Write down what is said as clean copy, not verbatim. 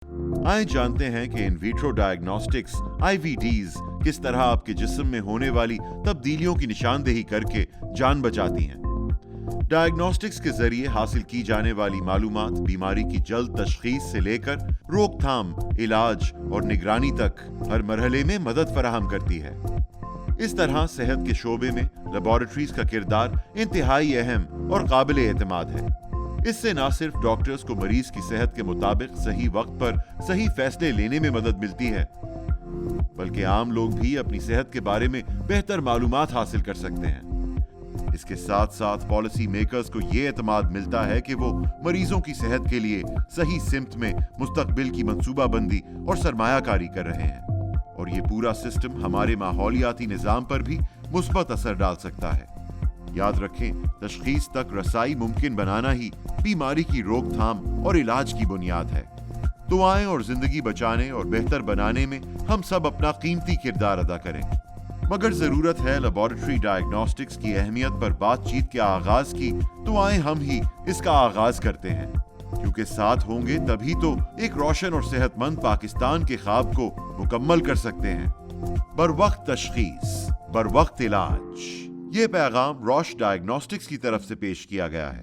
آئیں جانتے ہیں کہ ان ویٹرو ڈائگنوسٹکس IVDs کس طرح آپ کے جسم میں ہونے والی تبدیلیوں کی نشاندہی کر کے جان بچاتی ہیں۔ ڈائگنوسٹکس کے ذریعے حاصل کی جانے والی معلومات بیماری کی جلد تشخیص سے لے کر روک تھام، علاج اور نگرانی تک ہر مرحلے میں مدد فراہم کرتی ہے۔ اس طرح صحت کے شعبے میں لیبارٹریز کا کردار انتہائی اہم اور قابل اعتماد ہے۔ اس سے نہ صرف ڈاکٹرز کو مریض کی صحت کے مطابق صحیح وقت پر صحیح فیصلے لینے میں مدد ملتی ہے، بلکہ عام لوگ بھی اپنی صحت کے بارے میں بہتر معلومات حاصل کر سکتے ہیں۔ اس کے ساتھ ساتھ پالیسی میکرز کو یہ اعتماد ملتا ہے کہ وہ مریضوں کی صحت کے لیے صحیح سمت میں مستقبل کی منصوبہ بندی اور سرمایہ کاری کر رہے ہیں، اور یہ پورا سسٹم ہمارے ماحولیاتی نظام پر بھی مثبت اثر ڈال سکتا ہے۔ یاد رکھیں، تشخیص تک رسائی ممکن بنانا ہی بیماری کی روک تھام اور علاج کی بنیاد ہے۔ دعائیں اور زندگی بچانے اور بہتر بنانے میں ہم سب اپنا قیمتی کردار ادا کریں، مگر ضرورت ہے لیبارٹری ڈائگنوسٹکس کی اہمیت پر بات چیت کے آغاز کی تو آئیں ہم ہی اس کا آغاز کرتے ہیں، کیونکہ ساتھ ہوں گے تبھی تو ایک روشن اور صحت مند پاکستان کے خواب کو مکمل کر سکتے ہیں۔ بروقت تشخیص، بروقت علاج، یہ پیغام روش ڈائگنوسٹکس کی طرف سے پیش کیا گیا ہے۔